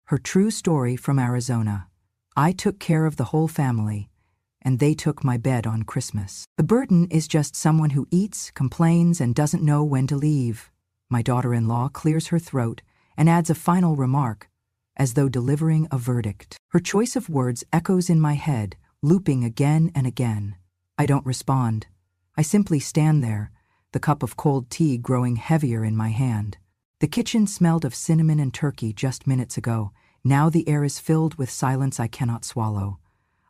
Her true story from Arizona. I took care of the whole family, and they took my bed on Christmas. The burden is just someone who eats, complains, and doesn't know when to leave. My daughter-in-law clears her throat and adds a final remark, as though delivering a verdict. Her choice of words echoes in my head, looping again and again. I don't respond. I simply stand there, the cup of cold tea growing heavier in my hand. The kitchen smelled of cinnamon and turkey just minutes ago. Now the air is filled with silence I cannot swallow.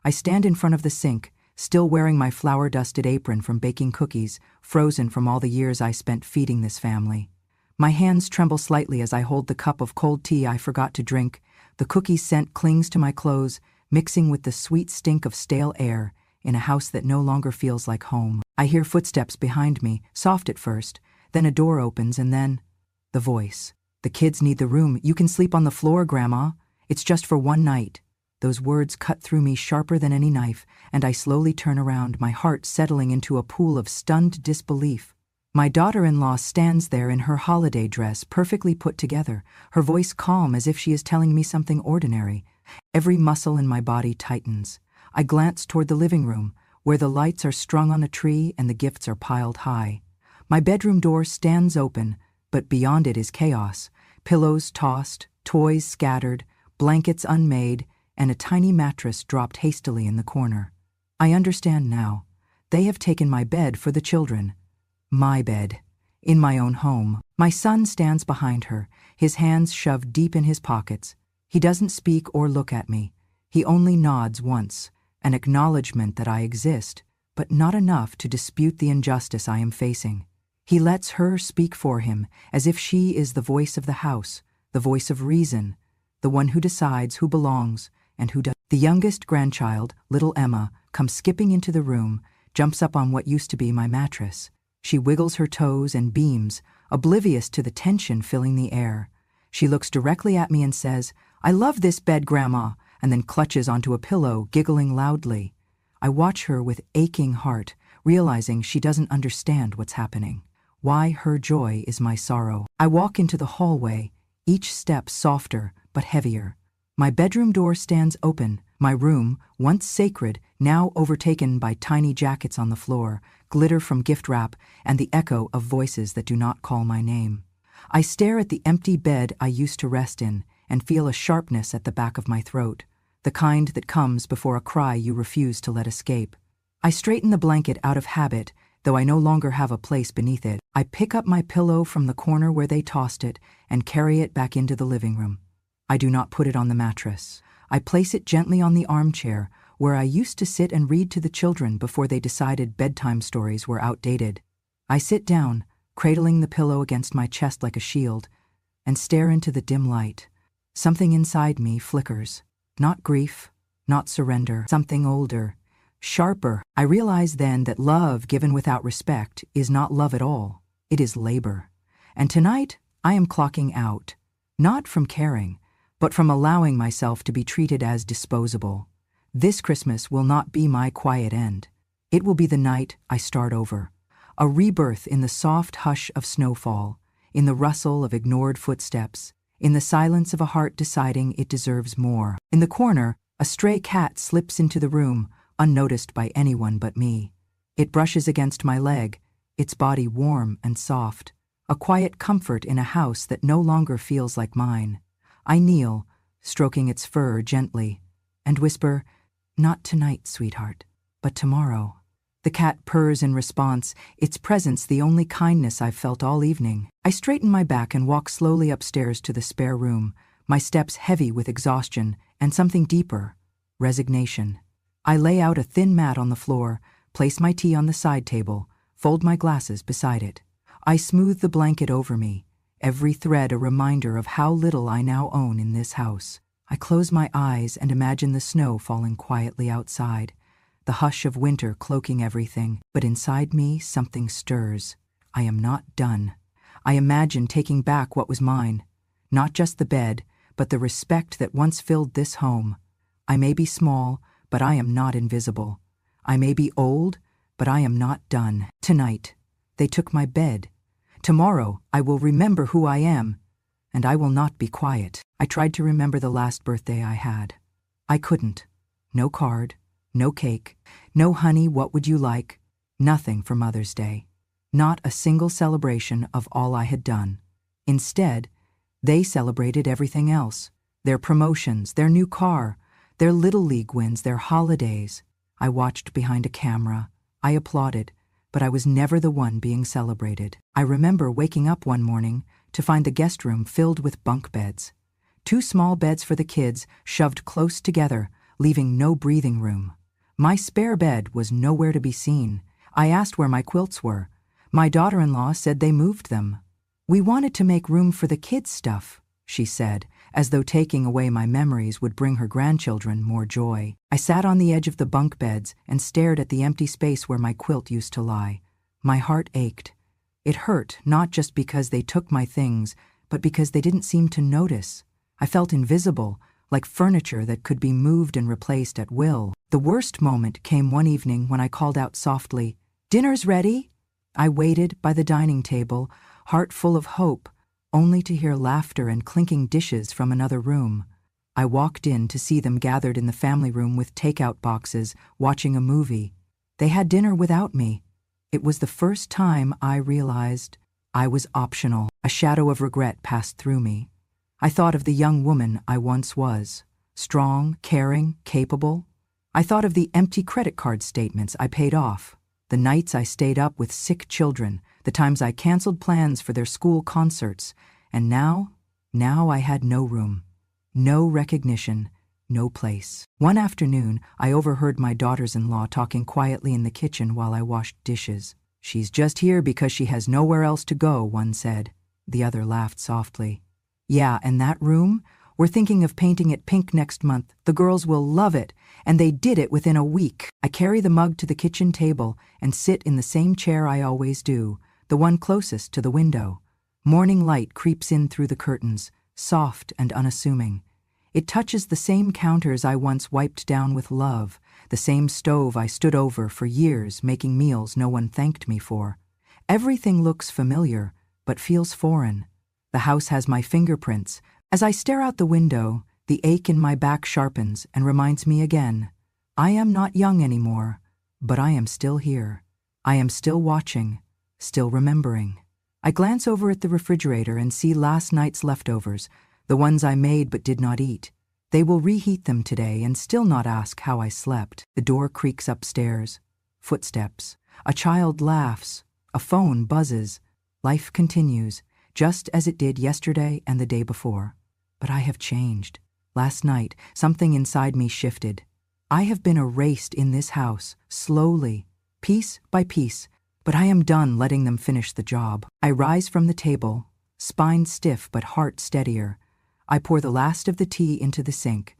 I stand in front of the sink, still wearing my flour-dusted apron from baking cookies, frozen from all the years I spent feeding this family. My hands tremble slightly as I hold the cup of cold tea I forgot to drink. The cookie scent clings to my clothes, mixing with the sweet stink of stale air in a house that no longer feels like home. I hear footsteps behind me, soft at first, then a door opens and then the voice. "The kids need the room. You can sleep on the floor, Grandma. It's just for one night." Those words cut through me sharper than any knife, and I slowly turn around, my heart settling into a pool of stunned disbelief. My daughter-in-law stands there in her holiday dress, perfectly put together, her voice calm as if she is telling me something ordinary. Every muscle in my body tightens. I glance toward the living room, where the lights are strung on a tree and the gifts are piled high. My bedroom door stands open, but beyond it is chaos. Pillows tossed, toys scattered, blankets unmade, and a tiny mattress dropped hastily in the corner. I understand now. They have taken my bed for the children. My bed. In my own home. My son stands behind her, his hands shoved deep in his pockets. He doesn't speak or look at me. He only nods once, an acknowledgement that I exist, but not enough to dispute the injustice I am facing. He lets her speak for him, as if she is the voice of the house, the voice of reason, the one who decides who belongs and who doesn't. The youngest grandchild, little Emma, comes skipping into the room, jumps up on what used to be my mattress. She wiggles her toes and beams, oblivious to the tension filling the air. She looks directly at me and says, "I love this bed, Grandma," and then clutches onto a pillow, giggling loudly. I watch her with aching heart, realizing she doesn't understand what's happening. Why her joy is my sorrow. I walk into the hallway, each step softer but heavier. My bedroom door stands open, my room, once sacred, now overtaken by tiny jackets on the floor, glitter from gift wrap, and the echo of voices that do not call my name. I stare at the empty bed I used to rest in and feel a sharpness at the back of my throat, the kind that comes before a cry you refuse to let escape. I straighten the blanket out of habit, though I no longer have a place beneath it. I pick up my pillow from the corner where they tossed it and carry it back into the living room. I do not put it on the mattress. I place it gently on the armchair where I used to sit and read to the children before they decided bedtime stories were outdated. I sit down, cradling the pillow against my chest like a shield, and stare into the dim light. Something inside me flickers. Not grief, not surrender, something older, sharper. I realize then that love given without respect is not love at all. It is labor. And tonight, I am clocking out, not from caring, but from allowing myself to be treated as disposable. This Christmas will not be my quiet end. It will be the night I start over. A rebirth in the soft hush of snowfall, in the rustle of ignored footsteps, in the silence of a heart deciding it deserves more. In the corner, a stray cat slips into the room, unnoticed by anyone but me. It brushes against my leg, its body warm and soft, a quiet comfort in a house that no longer feels like mine. I kneel, stroking its fur gently, and whisper, "Not tonight, sweetheart, but tomorrow." The cat purrs in response, its presence the only kindness I've felt all evening. I straighten my back and walk slowly upstairs to the spare room, my steps heavy with exhaustion and something deeper, resignation. I lay out a thin mat on the floor, place my tea on the side table, fold my glasses beside it. I smooth the blanket over me, every thread a reminder of how little I now own in this house. I close my eyes and imagine the snow falling quietly outside, the hush of winter cloaking everything. But inside me, something stirs. I am not done. I imagine taking back what was mine, not just the bed, but the respect that once filled this home. I may be small, but I am not invisible. I may be old, but I am not done. Tonight, they took my bed. Tomorrow, I will remember who I am. and I will not be quiet. I tried to remember the last birthday I had. I couldn't. No card, no cake, no honey, what would you like? Nothing for Mother's Day. Not a single celebration of all I had done. Instead, they celebrated everything else. Their promotions, their new car, their Little League wins, their holidays. I watched behind a camera. I applauded, but I was never the one being celebrated. I remember waking up one morning to find the guest room filled with bunk beds. 2 small beds for the kids shoved close together, leaving no breathing room. My spare bed was nowhere to be seen. I asked where my quilts were. My daughter-in-law said they moved them. "We wanted to make room for the kids' stuff," she said, as though taking away my memories would bring her grandchildren more joy. I sat on the edge of the bunk beds and stared at the empty space where my quilt used to lie. My heart ached. It hurt not just because they took my things, but because they didn't seem to notice. I felt invisible, like furniture that could be moved and replaced at will. The worst moment came one evening when I called out softly, "Dinner's ready?" I waited by the dining table, heart full of hope, only to hear laughter and clinking dishes from another room. I walked in to see them gathered in the family room with takeout boxes, watching a movie. They had dinner without me. It was the first time I realized I was optional. A shadow of regret passed through me. I thought of the young woman I once was, strong, caring, capable. I thought of the empty credit card statements I paid off, the nights I stayed up with sick children, the times I canceled plans for their school concerts, and now I had no room, no recognition, no place. One afternoon, I overheard my daughters-in-law talking quietly in the kitchen while I washed dishes. "She's just here because she has nowhere else to go," one said. The other laughed softly. "Yeah, and that room? We're thinking of painting it pink next month. The girls will love it, and they did it within a week." I carry the mug to the kitchen table and sit in the same chair I always do, the one closest to the window. Morning light creeps in through the curtains, soft and unassuming. It touches the same counters I once wiped down with love, the same stove I stood over for years making meals no one thanked me for. Everything looks familiar, but feels foreign. The house has my fingerprints. As I stare out the window, the ache in my back sharpens and reminds me again. I am not young anymore, but I am still here. I am still watching, still remembering. I glance over at the refrigerator and see last night's leftovers, the ones I made but did not eat. They will reheat them today and still not ask how I slept. The door creaks upstairs. Footsteps. A child laughs. A phone buzzes. Life continues, just as it did yesterday and the day before. But I have changed. Last night, something inside me shifted. I have been erased in this house, slowly, piece by piece, but I am done letting them finish the job. I rise from the table, spine stiff but heart steadier. I pour the last of the tea into the sink.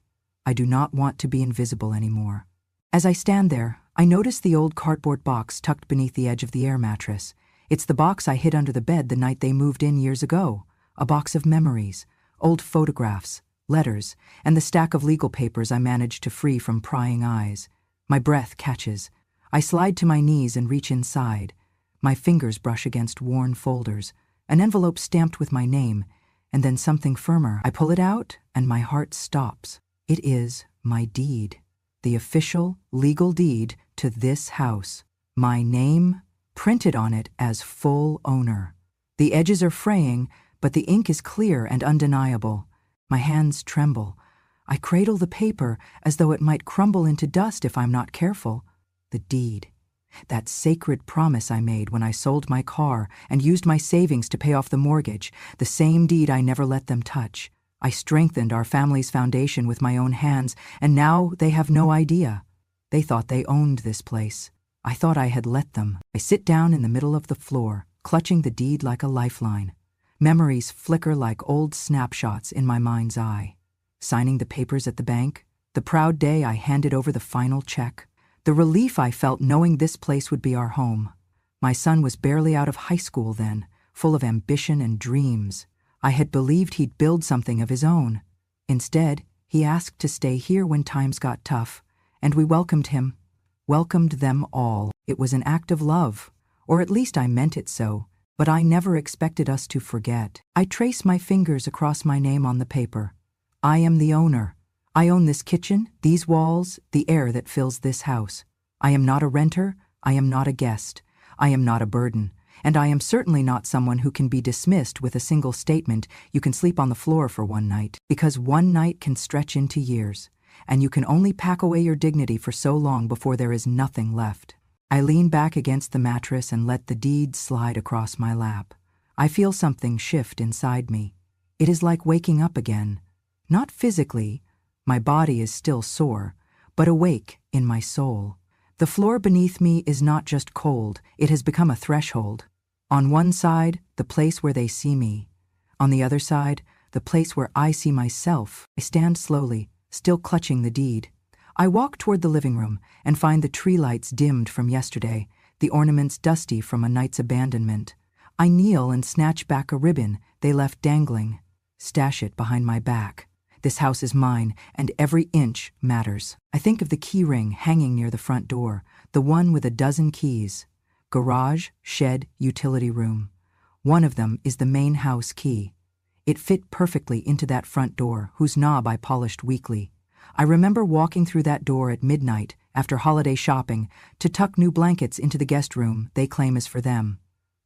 I do not want to be invisible anymore. As I stand there, I notice the old cardboard box tucked beneath the edge of the air mattress. It's the box I hid under the bed the night they moved in years ago. A box of memories, old photographs, letters, and the stack of legal papers I managed to free from prying eyes. My breath catches. I slide to my knees and reach inside. My fingers brush against worn folders, an envelope stamped with my name, and then something firmer. I pull it out, and my heart stops. It is my deed. The official, legal deed to this house. My name printed on it as full owner. The edges are fraying, but the ink is clear and undeniable. My hands tremble. I cradle the paper as though it might crumble into dust if I'm not careful. The deed. That sacred promise I made when I sold my car and used my savings to pay off the mortgage, the same deed I never let them touch. I strengthened our family's foundation with my own hands, and now they have no idea. They thought they owned this place. I thought I had let them. I sit down in the middle of the floor, clutching the deed like a lifeline. Memories flicker like old snapshots in my mind's eye. Signing the papers at the bank, the proud day I handed over the final check, the relief I felt knowing this place would be our home. My son was barely out of high school then, full of ambition and dreams. I had believed he'd build something of his own. Instead, he asked to stay here when times got tough, and we welcomed him. Welcomed them all. It was an act of love, or at least I meant it so, But I never expected us to forget. I trace my fingers across my name on the paper. I am the owner. I own this kitchen, these walls, the air that fills this house. I am not a renter. I am not a guest. I am not a burden. And I am certainly not someone who can be dismissed with a single statement, "You can sleep on the floor for one night," because one night can stretch into years, and you can only pack away your dignity for so long before there is nothing left. I lean back against the mattress and let the deed slide across my lap. I feel something shift inside me. It is like waking up again. Not physically, my body is still sore, but awake in my soul. The floor beneath me is not just cold, it has become a threshold. On one side, the place where they see me. On the other side, the place where I see myself. I stand slowly, still clutching the deed. I walk toward the living room and find the tree lights dimmed from yesterday, the ornaments dusty from a night's abandonment. I kneel and snatch back a ribbon they left dangling. Stash it behind my back. This house is mine, and every inch matters. I think of the key ring hanging near the front door, the one with a dozen keys. Garage, shed, utility room. One of them is the main house key. It fit perfectly into that front door, whose knob I polished weekly. I remember walking through that door at midnight, after holiday shopping, to tuck new blankets into the guest room they claim is for them.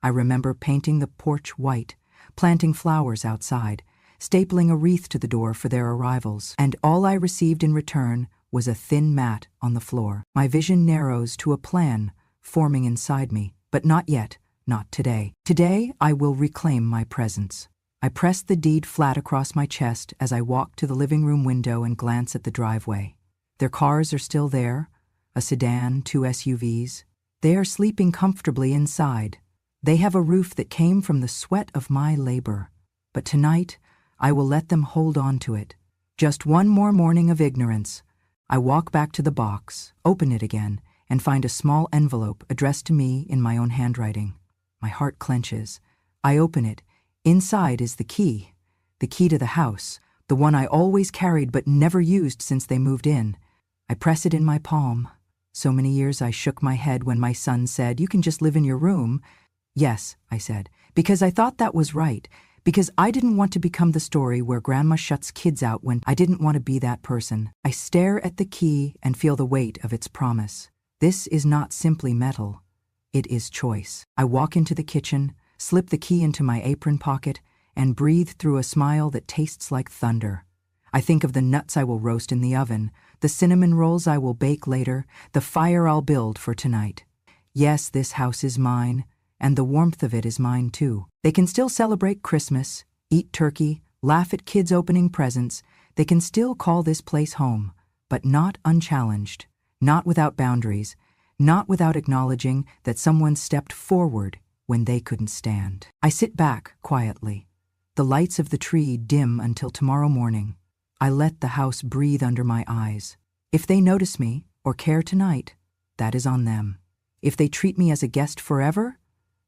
I remember painting the porch white, planting flowers outside, stapling a wreath to the door for their arrivals, and all I received in return was a thin mat on the floor. My vision narrows to a plan forming inside me, but not yet, not today. Today, I will reclaim my presence. I press the deed flat across my chest as I walk to the living room window and glance at the driveway. Their cars are still there, a sedan, 2 SUVs. They are sleeping comfortably inside. They have a roof that came from the sweat of my labor. But tonight, I will let them hold on to it. Just one more morning of ignorance. I walk back to the box, open it again, and find a small envelope addressed to me in my own handwriting. My heart clenches. I open it. Inside is the key to the house, the one I always carried but never used since they moved in. I press it in my palm. So many years I shook my head when my son said, "You can just live in your room." "Yes," I said, because I thought that was right, because I didn't want to become the story where grandma shuts kids out when I didn't want to be that person. I stare at the key and feel the weight of its promise. This is not simply metal. It is choice. I walk into the kitchen, slip the key into my apron pocket, and breathe through a smile that tastes like thunder. I think of the nuts I will roast in the oven, the cinnamon rolls I will bake later, the fire I'll build for tonight. Yes, this house is mine, and the warmth of it is mine too. They can still celebrate Christmas, eat turkey, laugh at kids opening presents. They can still call this place home, but not unchallenged, not without boundaries, not without acknowledging that someone stepped forward when they couldn't stand. I sit back quietly. The lights of the tree dim until tomorrow morning. I let the house breathe under my eyes. If they notice me or care tonight, that is on them. If they treat me as a guest forever,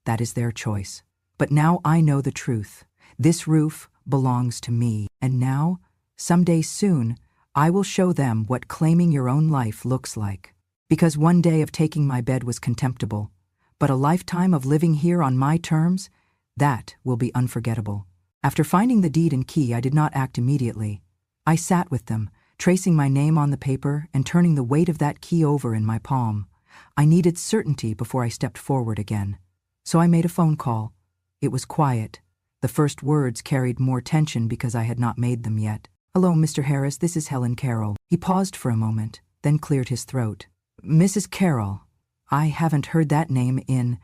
that is their choice. But now I know the truth. This roof belongs to me. And now, someday soon, I will show them what claiming your own life looks like. Because one day of taking my bed was contemptible, but a lifetime of living here on my terms, that will be unforgettable. After finding the deed and key, I did not act immediately. I sat with them, tracing my name on the paper and turning the weight of that key over in my palm. I needed certainty before I stepped forward again. So I made a phone call. It was quiet. The first words carried more tension because I had not made them yet. "Hello, Mr. Harris, this is Helen Carroll." He paused for a moment, then cleared his throat. "Mrs. Carroll, I haven't heard that name in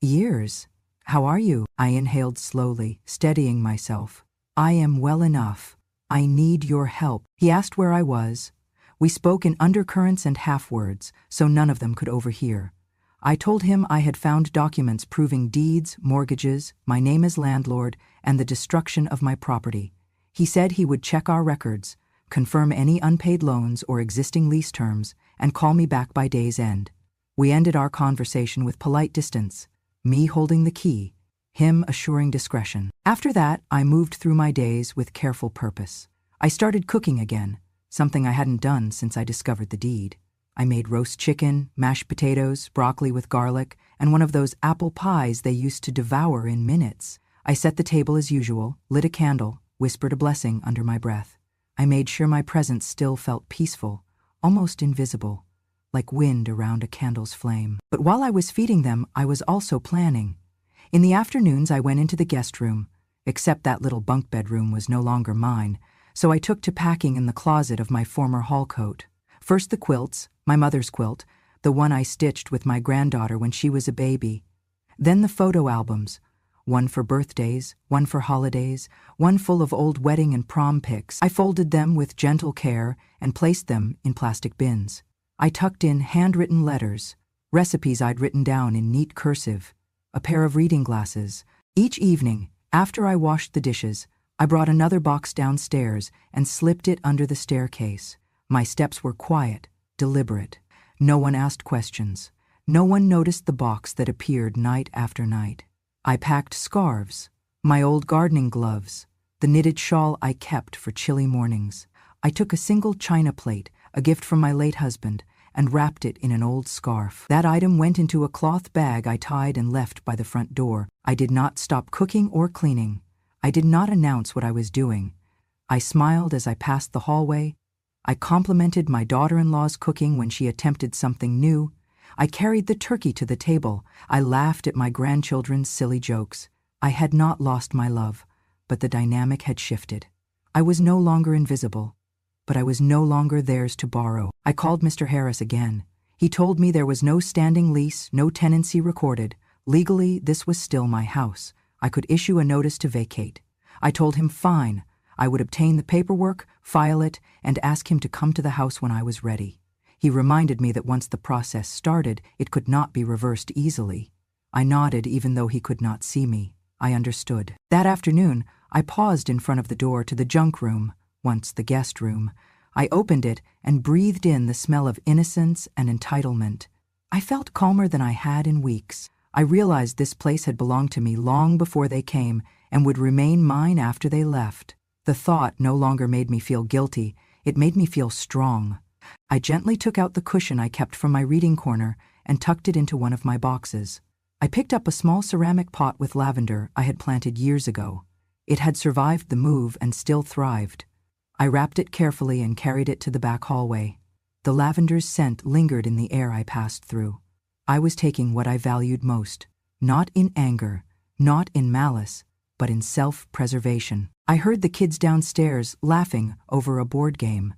years. How are you?" I inhaled slowly, steadying myself. "I am well enough. I need your help." He asked where I was. We spoke in undercurrents and half-words, so none of them could overhear. I told him I had found documents proving deeds, mortgages, my name as landlord, and the destruction of my property. He said he would check our records, confirm any unpaid loans or existing lease terms, and call me back by day's end. We ended our conversation with polite distance, me holding the key, him assuring discretion. After that, I moved through my days with careful purpose. I started cooking again, something I hadn't done since I discovered the deed. I made roast chicken, mashed potatoes, broccoli with garlic, and one of those apple pies they used to devour in minutes. I set the table as usual, lit a candle, whispered a blessing under my breath. I made sure my presence still felt peaceful, almost invisible, like wind around a candle's flame. But while I was feeding them, I was also planning. In the afternoons, I went into the guest room, except that little bunk bedroom was no longer mine, so I took to packing in the closet of my former hall coat. First the quilts, my mother's quilt, the one I stitched with my granddaughter when she was a baby. Then the photo albums, one for birthdays, one for holidays, one full of old wedding and prom pics. I folded them with gentle care and placed them in plastic bins. I tucked in handwritten letters, recipes I'd written down in neat cursive, a pair of reading glasses. Each evening, after I washed the dishes, I brought another box downstairs and slipped it under the staircase. My steps were quiet, deliberate. No one asked questions. No one noticed the box that appeared night after night. I packed scarves, my old gardening gloves, the knitted shawl I kept for chilly mornings. I took a single china plate, a gift from my late husband, and wrapped it in an old scarf. That item went into a cloth bag I tied and left by the front door. I did not stop cooking or cleaning. I did not announce what I was doing. I smiled as I passed the hallway. I complimented my daughter-in-law's cooking when she attempted something new. I carried the turkey to the table. I laughed at my grandchildren's silly jokes. I had not lost my love, but the dynamic had shifted. I was no longer invisible, but I was no longer theirs to borrow. I called Mr. Harris again. He told me there was no standing lease, no tenancy recorded. Legally, this was still my house. I could issue a notice to vacate. I told him fine. I would obtain the paperwork, file it, and ask him to come to the house when I was ready. He reminded me that once the process started, it could not be reversed easily. I nodded even though he could not see me. I understood. That afternoon, I paused in front of the door to the junk room, once the guest room. I opened it and breathed in the smell of innocence and entitlement. I felt calmer than I had in weeks. I realized this place had belonged to me long before they came and would remain mine after they left. The thought no longer made me feel guilty. It made me feel strong. I gently took out the cushion I kept from my reading corner and tucked it into one of my boxes. I picked up a small ceramic pot with lavender I had planted years ago. It had survived the move and still thrived. I wrapped it carefully and carried it to the back hallway. The lavender's scent lingered in the air I passed through. I was taking what I valued most, not in anger, not in malice, but in self-preservation. I heard the kids downstairs laughing over a board game.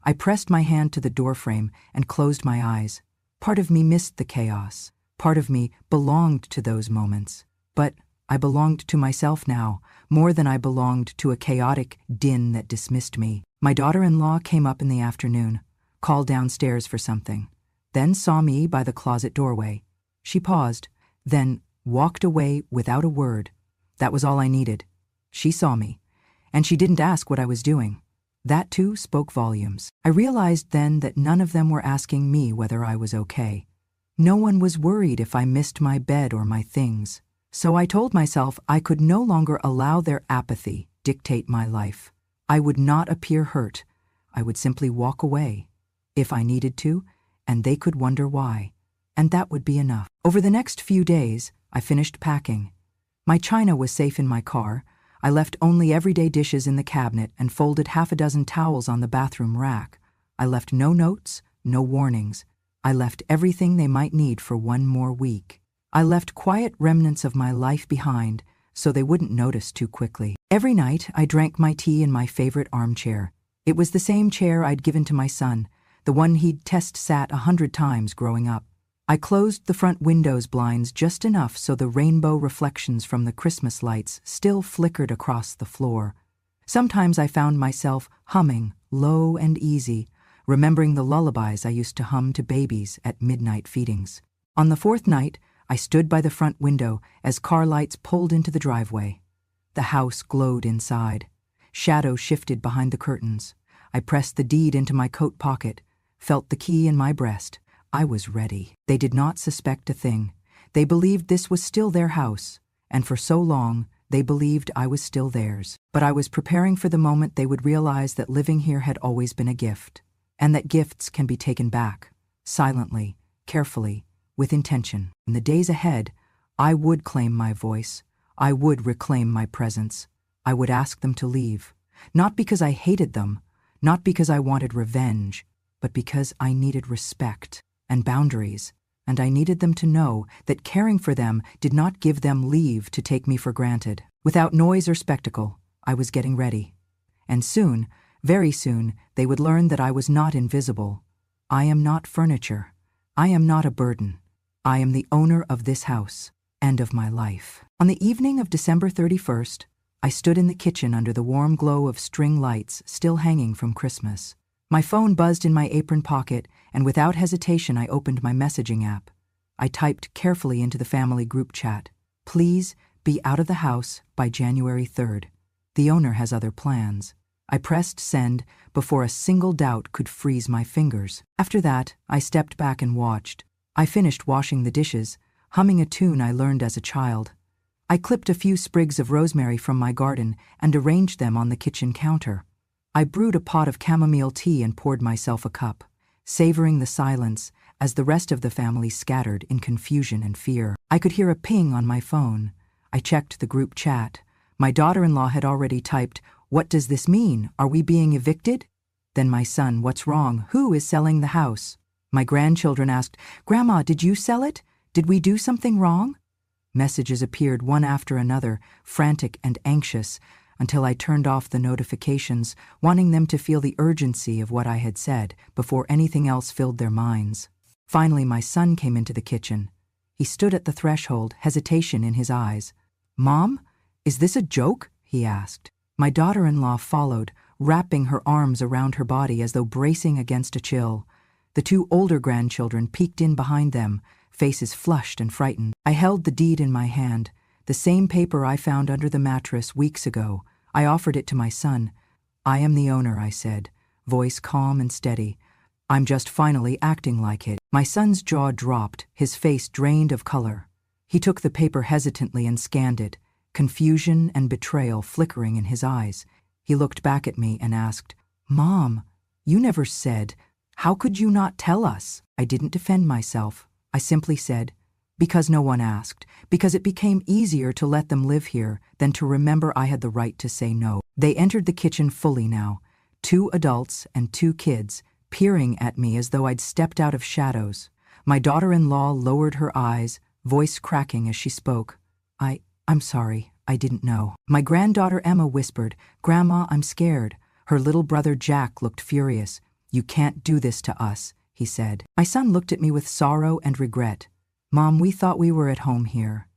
I pressed my hand to the doorframe and closed my eyes. Part of me missed the chaos. Part of me belonged to those moments. But I belonged to myself now, more than I belonged to a chaotic din that dismissed me. My daughter-in-law came up in the afternoon, called downstairs for something, then saw me by the closet doorway. She paused, then walked away without a word. That was all I needed. She saw me, and she didn't ask what I was doing. That too spoke volumes. I realized then that none of them were asking me whether I was okay. No one was worried if I missed my bed or my things. So I told myself I could no longer allow their apathy dictate my life. I would not appear hurt. I would simply walk away, if I needed to, and they could wonder why. And that would be enough. Over the next few days, I finished packing. My china was safe in my car. I left only everyday dishes in the cabinet and folded half a dozen towels on the bathroom rack. I left no notes, no warnings. I left everything they might need for one more week. I left quiet remnants of my life behind so they wouldn't notice too quickly. Every night, I drank my tea in my favorite armchair. It was the same chair I'd given to my son, the one he'd test-sat 100 times growing up. I closed the front window's blinds just enough so the rainbow reflections from the Christmas lights still flickered across the floor. Sometimes I found myself humming, low and easy, remembering the lullabies I used to hum to babies at midnight feedings. On the fourth night, I stood by the front window as car lights pulled into the driveway. The house glowed inside. Shadows shifted behind the curtains. I pressed the deed into my coat pocket, felt the key in my breast. I was ready. They did not suspect a thing. They believed this was still their house, and for so long, they believed I was still theirs. But I was preparing for the moment they would realize that living here had always been a gift, and that gifts can be taken back. silently, carefully, with intention. In the days ahead, I would claim my voice. I would reclaim my presence. I would ask them to leave. Not because I hated them, not because I wanted revenge, but because I needed respect and boundaries, and I needed them to know that caring for them did not give them leave to take me for granted. Without noise or spectacle, I was getting ready. And soon, very soon, they would learn that I was not invisible. I am not furniture. I am not a burden. I am the owner of this house and of my life. On the evening of December 31st, I stood in the kitchen under the warm glow of string lights still hanging from Christmas. My phone buzzed in my apron pocket, and without hesitation I opened my messaging app. I typed carefully into the family group chat, "Please be out of the house by January 3rd. The owner has other plans." I pressed send before a single doubt could freeze my fingers. After that, I stepped back and watched. I finished washing the dishes, humming a tune I learned as a child. I clipped a few sprigs of rosemary from my garden and arranged them on the kitchen counter. I brewed a pot of chamomile tea and poured myself a cup, savoring the silence as the rest of the family scattered in confusion and fear. I could hear a ping on my phone. I checked the group chat. My daughter-in-law had already typed, "What does this mean? Are we being evicted?" Then my son, "What's wrong? Who is selling the house?" My grandchildren asked, "Grandma, did you sell it? Did we do something wrong?" Messages appeared one after another, frantic and anxious, until I turned off the notifications, wanting them to feel the urgency of what I had said before anything else filled their minds. Finally, my son came into the kitchen. He stood at the threshold, hesitation in his eyes. "Mom, is this a joke?" he asked. My daughter-in-law followed, wrapping her arms around her body as though bracing against a chill. The two older grandchildren peeked in behind them, faces flushed and frightened. I held the deed in my hand, the same paper I found under the mattress weeks ago. I offered it to my son. "I am the owner," I said, voice calm and steady. "I'm just finally acting like it." My son's jaw dropped, his face drained of color. He took the paper hesitantly and scanned it, confusion and betrayal flickering in his eyes. He looked back at me and asked, "Mom, you never said. How could you not tell us?" I didn't defend myself. I simply said, "Because no one asked, because it became easier to let them live here than to remember I had the right to say no." They entered the kitchen fully now, 2 adults and 2 kids, peering at me as though I'd stepped out of shadows. My daughter-in-law lowered her eyes, voice cracking as she spoke. I'm sorry, I didn't know." My granddaughter Emma whispered, "Grandma, I'm scared." Her little brother Jack looked furious. "You can't do this to us," he said. My son looked at me with sorrow and regret. "Mom, we thought we were at home here.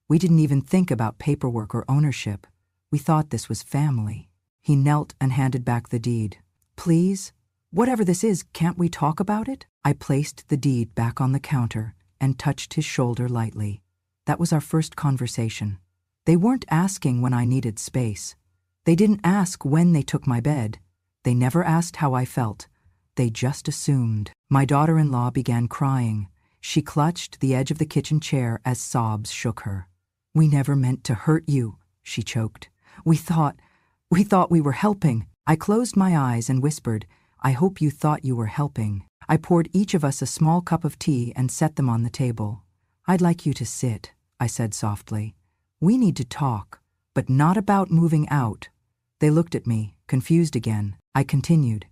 We didn't even think about paperwork or ownership. We thought this was family." He knelt and handed back the deed. "Please, whatever this is, can't we talk about it?" I placed the deed back on the counter and touched his shoulder lightly. That was our first conversation. They weren't asking when I needed space. They didn't ask when they took my bed. They never asked how I felt. They just assumed. My daughter-in-law began crying. She clutched the edge of the kitchen chair as sobs shook her. "We never meant to hurt you," she choked. We thought we were helping." I closed my eyes and whispered, "I hope you thought you were helping." I poured each of us a small cup of tea and set them on the table. "I'd like you to sit," I said softly. "We need to talk, but not about moving out." They looked at me, confused again. I continued,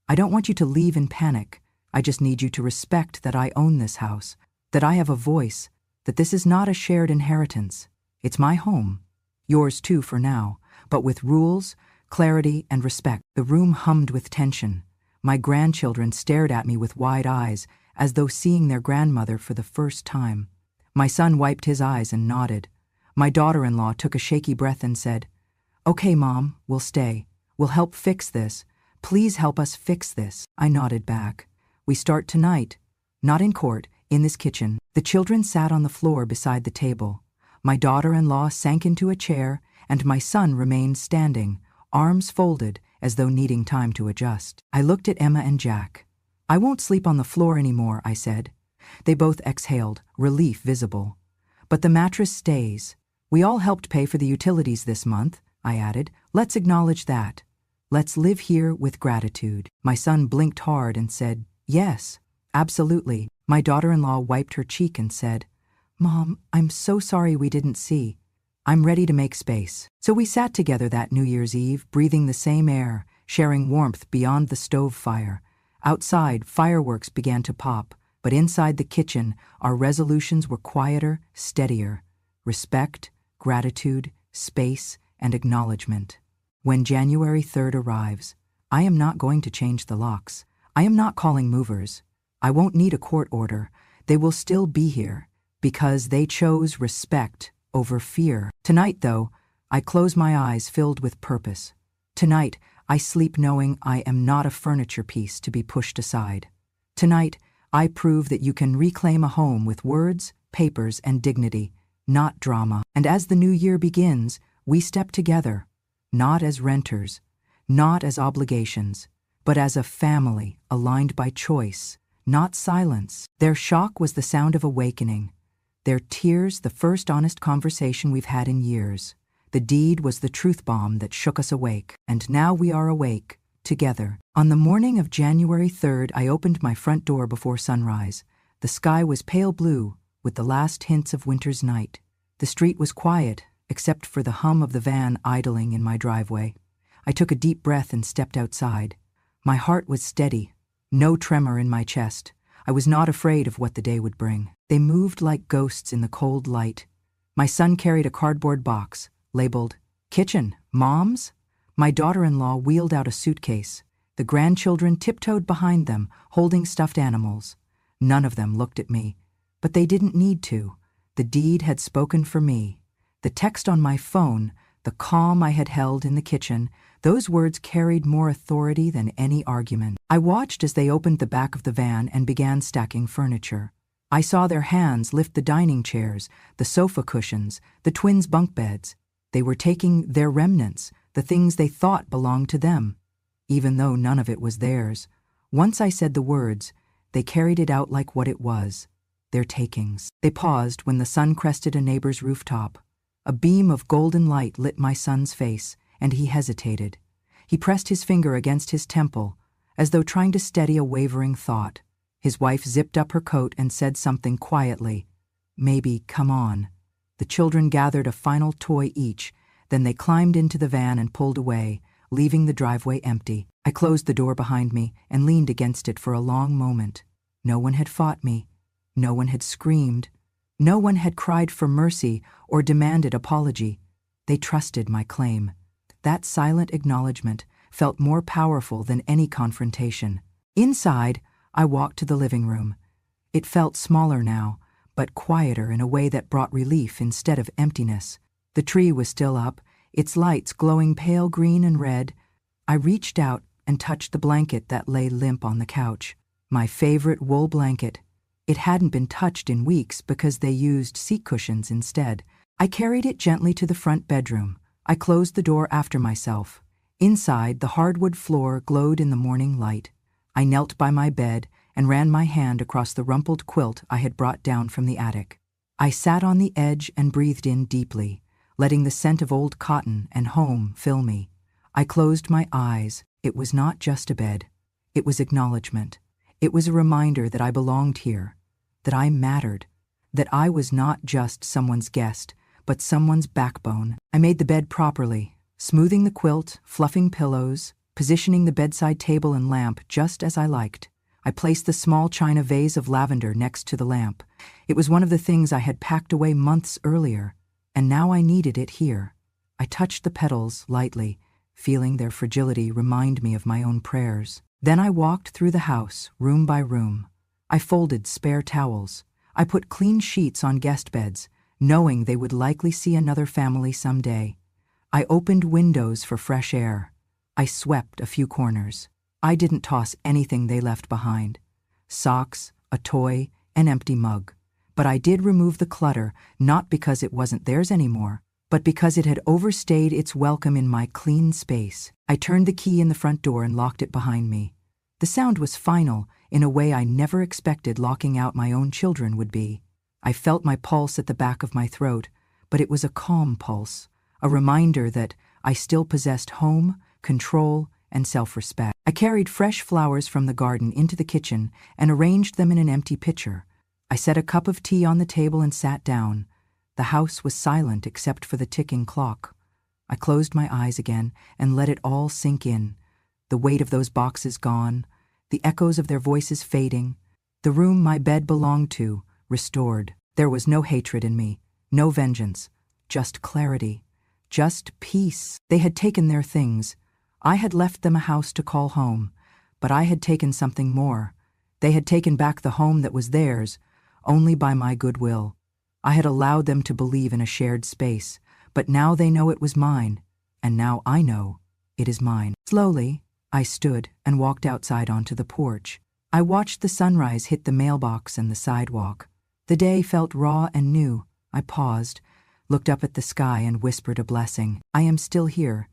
"I don't want you to leave in panic. I just need you to respect that I own this house, that I have a voice, that this is not a shared inheritance. It's my home. Yours too for now, but with rules, clarity, and respect." The room hummed with tension. My grandchildren stared at me with wide eyes, as though seeing their grandmother for the first time. My son wiped his eyes and nodded. My daughter-in-law took a shaky breath and said, "Okay, Mom, we'll stay. We'll help fix this. Please help us fix this." I nodded back. "We start tonight. Not in court, in this kitchen." The children sat on the floor beside the table. My daughter-in-law sank into a chair, and my son remained standing, arms folded as though needing time to adjust. I looked at Emma and Jack. "I won't sleep on the floor anymore," I said. They both exhaled, relief visible. "But the mattress stays. We all helped pay for the utilities this month," I added. "Let's acknowledge that. Let's live here with gratitude." My son blinked hard and said, "Yes, Absolutely. My daughter-in-law wiped her cheek and said, "Mom, I'm so sorry we didn't see. I'm ready to make space." So we sat together that New Year's Eve, breathing the same air, sharing warmth beyond the stove fire. Outside, fireworks began to pop, but inside the kitchen, our resolutions were quieter, steadier. Respect, gratitude, space, and acknowledgement. When January 3rd arrives, I am not going to change the locks. I am not calling movers. I won't need a court order. They will still be here, because they chose respect over fear. Tonight, though, I close my eyes filled with purpose. Tonight, I sleep knowing I am not a furniture piece to be pushed aside. Tonight, I prove that you can reclaim a home with words, papers, and dignity, not drama. And as the new year begins, we step together, not as renters, not as obligations, but as a family aligned by choice, not silence. Their shock was the sound of awakening. Their tears, the first honest conversation we've had in years. The deed was the truth bomb that shook us awake. And now we are awake, together. On the morning of January 3rd, I opened my front door before sunrise. The sky was pale blue, with the last hints of winter's night. The street was quiet, except for the hum of the van idling in my driveway. I took a deep breath and stepped outside. My heart was steady, no tremor in my chest. I was not afraid of what the day would bring. They moved like ghosts in the cold light. My son carried a cardboard box, labeled, "Kitchen, Mom's?" My daughter-in-law wheeled out a suitcase. The grandchildren tiptoed behind them, holding stuffed animals. None of them looked at me, but they didn't need to. The deed had spoken for me. The text on my phone, the calm I had held in the kitchen, those words carried more authority than any argument. I watched as they opened the back of the van and began stacking furniture. I saw their hands lift the dining chairs, the sofa cushions, the twins' bunk beds. They were taking their remnants, the things they thought belonged to them, even though none of it was theirs. Once I said the words, they carried it out like what it was, their takings. They paused when the sun crested a neighbor's rooftop. A beam of golden light lit my son's face, and he hesitated. He pressed his finger against his temple, as though trying to steady a wavering thought. His wife zipped up her coat and said something quietly. Maybe, come on. The children gathered a final toy each, then they climbed into the van and pulled away, leaving the driveway empty. I closed the door behind me and leaned against it for a long moment. No one had fought me. No one had screamed. No one had cried for mercy or demanded apology. They trusted my claim. That silent acknowledgement felt more powerful than any confrontation. Inside, I walked to the living room. It felt smaller now, but quieter in a way that brought relief instead of emptiness. The tree was still up, its lights glowing pale green and red. I reached out and touched the blanket that lay limp on the couch. My favorite wool blanket. It hadn't been touched in weeks because they used seat cushions instead. I carried it gently to the front bedroom. I closed the door after myself. Inside, the hardwood floor glowed in the morning light. I knelt by my bed and ran my hand across the rumpled quilt I had brought down from the attic. I sat on the edge and breathed in deeply, letting the scent of old cotton and home fill me. I closed my eyes. It was not just a bed. It was acknowledgement. It was a reminder that I belonged here, that I mattered, that I was not just someone's guest, but someone's backbone. I made the bed properly, smoothing the quilt, fluffing pillows, positioning the bedside table and lamp just as I liked. I placed the small china vase of lavender next to the lamp. It was one of the things I had packed away months earlier, and now I needed it here. I touched the petals lightly, feeling their fragility remind me of my own prayers. Then I walked through the house, room by room. I folded spare towels. I put clean sheets on guest beds, knowing they would likely see another family someday. I opened windows for fresh air. I swept a few corners. I didn't toss anything they left behind. Socks, a toy, an empty mug. But I did remove the clutter, not because it wasn't theirs anymore, but because it had overstayed its welcome in my clean space. I turned the key in the front door and locked it behind me. The sound was final, in a way I never expected locking out my own children would be. I felt my pulse at the back of my throat, but it was a calm pulse, a reminder that I still possessed home, control, and self-respect. I carried fresh flowers from the garden into the kitchen and arranged them in an empty pitcher. I set a cup of tea on the table and sat down. The house was silent except for the ticking clock. I closed my eyes again and let it all sink in. The weight of those boxes gone, the echoes of their voices fading, the room my bed belonged to, restored. There was no hatred in me, no vengeance, just clarity, just peace. They had taken their things. I had left them a house to call home, but I had taken something more. They had taken back the home that was theirs, only by my goodwill. I had allowed them to believe in a shared space, but now they know it was mine, and now I know it is mine. Slowly, I stood and walked outside onto the porch. I watched the sunrise hit the mailbox and the sidewalk. The day felt raw and new. I paused, looked up at the sky and whispered a blessing. I am still here.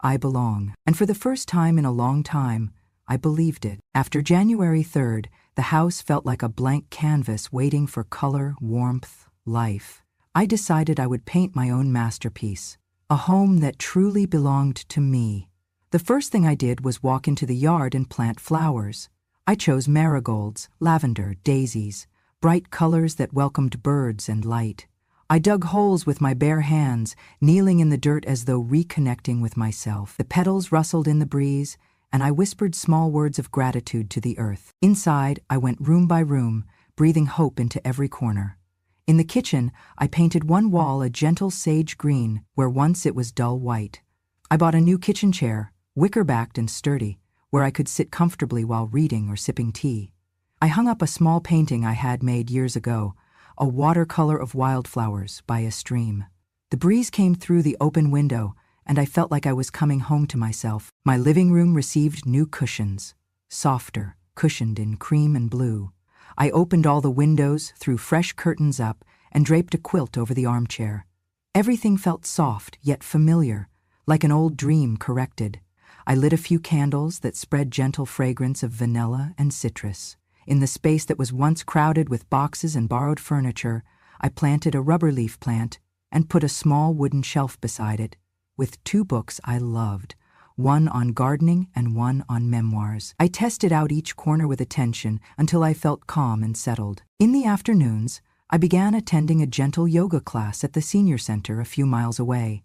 I belong. And for the first time in a long time, I believed it. After January 3rd, the house felt like a blank canvas waiting for color, warmth, life. I decided I would paint my own masterpiece, a home that truly belonged to me. The first thing I did was walk into the yard and plant flowers. I chose marigolds, lavender, daisies, bright colors that welcomed birds and light. I dug holes with my bare hands, kneeling in the dirt as though reconnecting with myself. The petals rustled in the breeze, and I whispered small words of gratitude to the earth. Inside, I went room by room, breathing hope into every corner. In the kitchen, I painted one wall a gentle sage green, where once it was dull white. I bought a new kitchen chair, wicker-backed and sturdy, where I could sit comfortably while reading or sipping tea. I hung up a small painting I had made years ago, a watercolor of wildflowers by a stream. The breeze came through the open window, and I felt like I was coming home to myself. My living room received new cushions, softer, cushioned in cream and blue. I opened all the windows, threw fresh curtains up, and draped a quilt over the armchair. Everything felt soft yet familiar, like an old dream corrected. I lit a few candles that spread gentle fragrance of vanilla and citrus. In the space that was once crowded with boxes and borrowed furniture, I planted a rubber leaf plant and put a small wooden shelf beside it, with 2 books I loved, one on gardening and one on memoirs. I tested out each corner with attention until I felt calm and settled. In the afternoons, I began attending a gentle yoga class at the senior center a few miles away.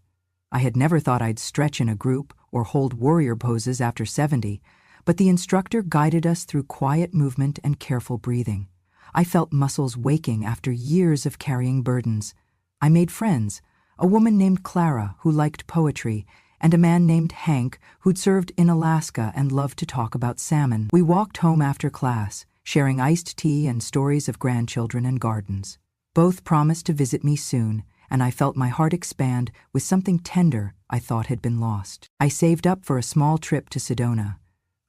I had never thought I'd stretch in a group or hold warrior poses after 70, but the instructor guided us through quiet movement and careful breathing. I felt muscles waking after years of carrying burdens. I made friends, a woman named Clara who liked poetry, and a man named Hank who'd served in Alaska and loved to talk about salmon. We walked home after class, sharing iced tea and stories of grandchildren and gardens. Both promised to visit me soon, and I felt my heart expand with something tender I thought had been lost. I saved up for a small trip to Sedona.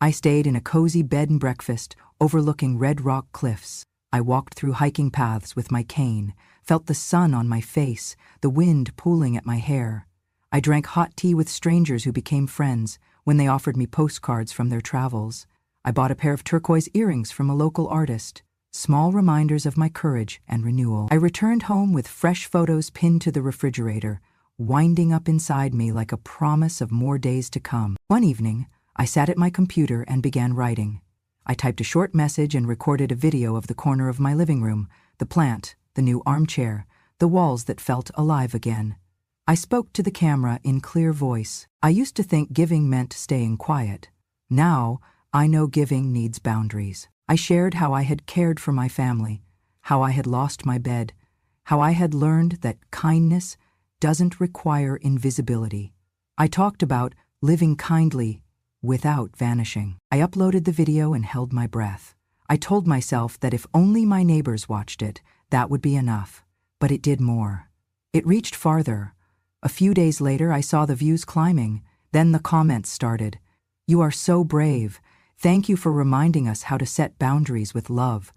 I stayed in a cozy bed and breakfast overlooking red rock cliffs. I walked through hiking paths with my cane, felt the sun on my face, the wind pulling at my hair. I drank hot tea with strangers who became friends when they offered me postcards from their travels. I bought a pair of turquoise earrings from a local artist, small reminders of my courage and renewal. I returned home with fresh photos pinned to the refrigerator, winding up inside me like a promise of more days to come. One evening, I sat at my computer and began writing. I typed a short message and recorded a video of the corner of my living room, the plant, the new armchair, the walls that felt alive again. I spoke to the camera in clear voice. I used to think giving meant staying quiet. Now, I know giving needs boundaries. I shared how I had cared for my family, how I had lost my bed, how I had learned that kindness doesn't require invisibility. I talked about living kindly without vanishing. I uploaded the video and held my breath. I told myself that if only my neighbors watched it, that would be enough. But it did more. It reached farther. A few days later, I saw the views climbing. Then the comments started. "You are so brave. Thank you for reminding us how to set boundaries with love.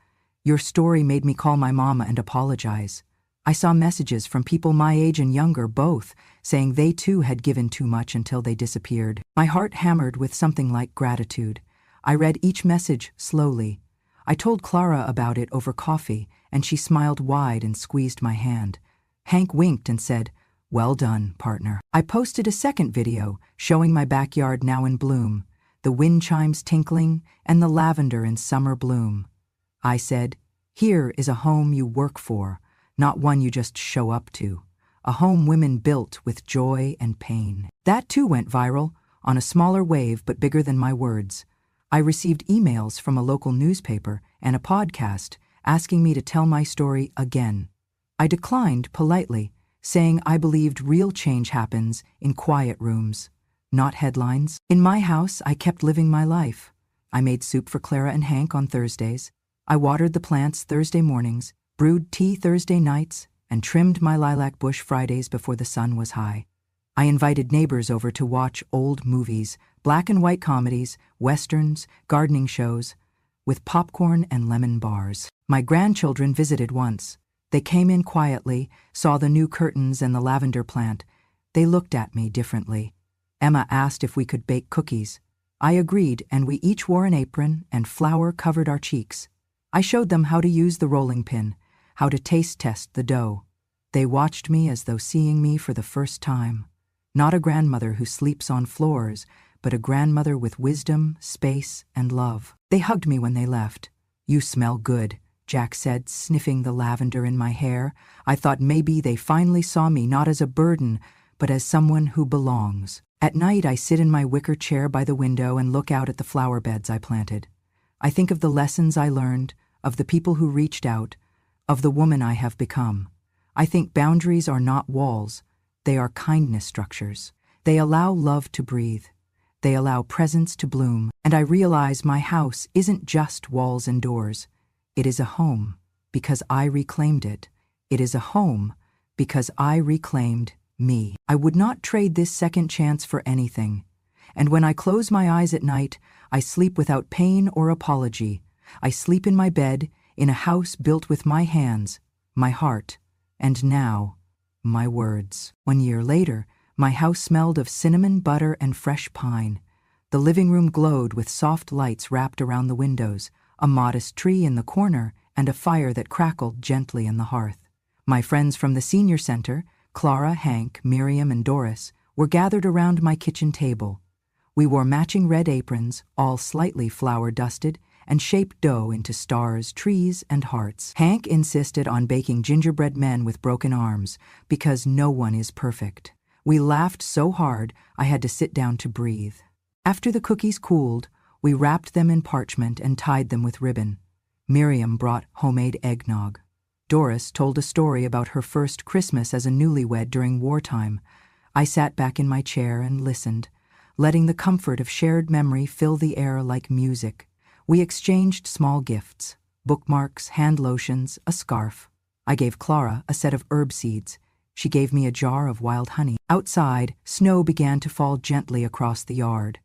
Your story made me call my mama and apologize." I saw messages from people my age and younger both, saying they too had given too much until they disappeared. My heart hammered with something like gratitude. I read each message slowly. I told Clara about it over coffee, and she smiled wide and squeezed my hand. Hank winked and said, "Well done, partner." I posted a second video, showing my backyard now in bloom. the wind chimes tinkling, and the lavender in summer bloom. I said, "Here is a home you work for, not one you just show up to. A home women built with joy and pain." That too went viral, on a smaller wave but bigger than my words. I received emails from a local newspaper and a podcast asking me to tell my story again. I declined politely, saying I believed real change happens in quiet rooms, not headlines. In my house, I kept living my life. I made soup for Clara and Hank on Thursdays. I watered the plants Thursday mornings, brewed tea Thursday nights, and trimmed my lilac bush Fridays before the sun was high. I invited neighbors over to watch old movies, black and white comedies, westerns, gardening shows, with popcorn and lemon bars. My grandchildren visited once. They came in quietly, saw the new curtains and the lavender plant. They looked at me differently. Emma asked if we could bake cookies. I agreed, and we each wore an apron, and flour covered our cheeks. I showed them how to use the rolling pin, how to taste test the dough. They watched me as though seeing me for the first time. Not a grandmother who sleeps on floors, but a grandmother with wisdom, space, and love. They hugged me when they left. "You smell good," Jack said, sniffing the lavender in my hair. I thought maybe they finally saw me not as a burden, but as someone who belongs. At night, I sit in my wicker chair by the window and look out at the flower beds I planted. I think of the lessons I learned, of the people who reached out, of the woman I have become. I think boundaries are not walls. They are kindness structures. They allow love to breathe. They allow presence to bloom. And I realize my house isn't just walls and doors. It is a home because I reclaimed it. It is a home because I reclaimed me. I would not trade this second chance for anything. And when I close my eyes at night, I sleep without pain or apology. I sleep in my bed, in a house built with my hands, my heart, and now, my words. 1 year later, my house smelled of cinnamon, butter, and fresh pine. The living room glowed with soft lights wrapped around the windows, a modest tree in the corner, and a fire that crackled gently in the hearth. My friends from the senior center, Clara, Hank, Miriam, and Doris, were gathered around my kitchen table. We wore matching red aprons, all slightly flour-dusted, and shaped dough into stars, trees, and hearts. Hank insisted on baking gingerbread men with broken arms, because no one is perfect. We laughed so hard I had to sit down to breathe. After the cookies cooled, we wrapped them in parchment and tied them with ribbon. Miriam brought homemade eggnog. Doris told a story about her first Christmas as a newlywed during wartime. I sat back in my chair and listened, letting the comfort of shared memory fill the air like music. We exchanged small gifts, bookmarks, hand lotions, a scarf. I gave Clara a set of herb seeds. She gave me a jar of wild honey. Outside, snow began to fall gently across the yard.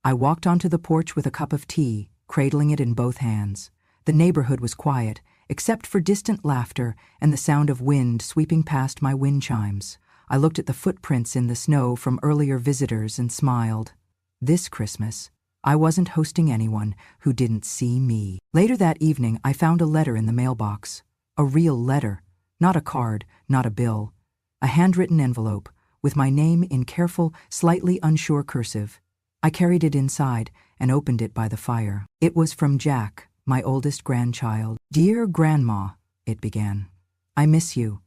I walked onto the porch with a cup of tea, cradling it in both hands. The neighborhood was quiet, except for distant laughter and the sound of wind sweeping past my wind chimes. I looked at the footprints in the snow from earlier visitors and smiled. This Christmas, I wasn't hosting anyone who didn't see me. Later that evening, I found a letter in the mailbox. A real letter, not a card, not a bill. A handwritten envelope, with my name in careful, slightly unsure cursive. I carried it inside and opened it by the fire. It was from Jack, my oldest grandchild. "Dear Grandma," it began. "I miss you.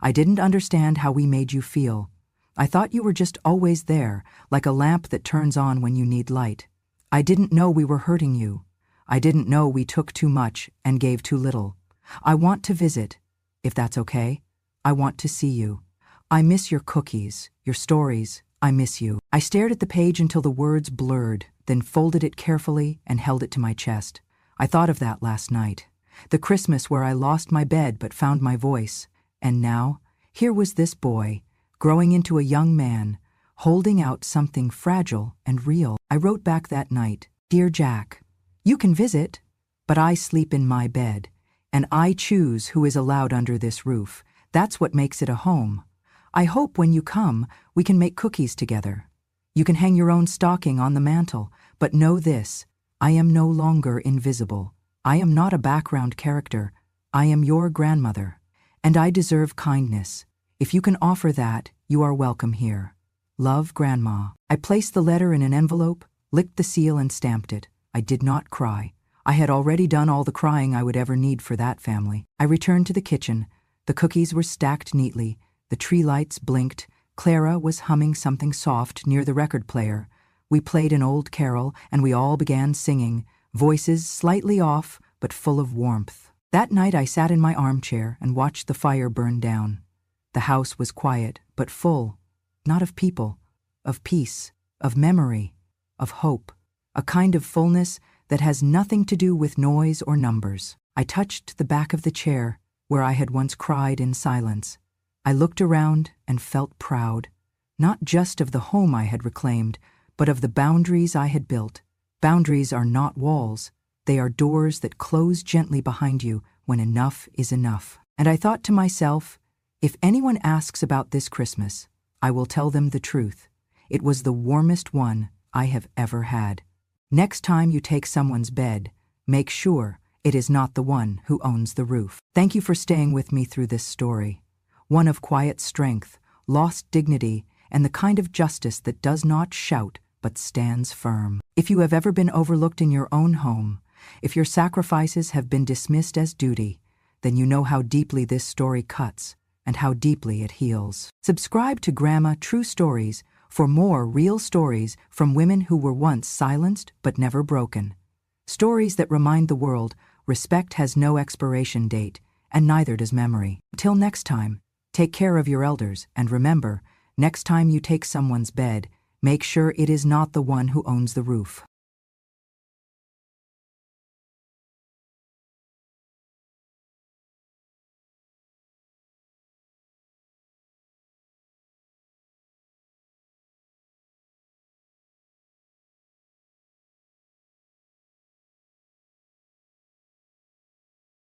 I didn't understand how we made you feel. I thought you were just always there, like a lamp that turns on when you need light. I didn't know we were hurting you. I didn't know we took too much and gave too little. I want to visit, if that's okay. I want to see you. I miss your cookies, your stories. I miss you." I stared at the page until the words blurred, then folded it carefully and held it to my chest. I thought of that last night, the Christmas where I lost my bed but found my voice. And now, here was this boy, growing into a young man, holding out something fragile and real. I wrote back that night, "Dear Jack, you can visit, but I sleep in my bed, and I choose who is allowed under this roof. That's what makes it a home. I hope when you come, we can make cookies together. You can hang your own stocking on the mantel, but know this, I am no longer invisible. I am not a background character. I am your grandmother, and I deserve kindness. If you can offer that, you are welcome here. Love, Grandma." I placed the letter in an envelope, licked the seal and stamped it. I did not cry. I had already done all the crying I would ever need for that family. I returned to the kitchen. The cookies were stacked neatly. The tree lights blinked. Clara was humming something soft near the record player. We played an old carol, and we all began singing, voices slightly off, but full of warmth. That night I sat in my armchair and watched the fire burn down. The house was quiet, but full, not of people, of peace, of memory, of hope, a kind of fullness that has nothing to do with noise or numbers. I touched the back of the chair where I had once cried in silence. I looked around and felt proud, not just of the home I had reclaimed, but of the boundaries I had built. Boundaries are not walls. They are doors that close gently behind you when enough is enough. And I thought to myself, if anyone asks about this Christmas, I will tell them the truth. It was the warmest one I have ever had. Next time you take someone's bed, make sure it is not the one who owns the roof. Thank you for staying with me through this story. One of quiet strength, lost dignity, and the kind of justice that does not shout but stands firm. If you have ever been overlooked in your own home, if your sacrifices have been dismissed as duty, then you know how deeply this story cuts and how deeply it heals. Subscribe to Grandma True Stories for more real stories from women who were once silenced but never broken. Stories that remind the world respect has no expiration date, and neither does memory. Till next time, take care of your elders, and remember, next time you take someone's bed, make sure it is not the one who owns the roof.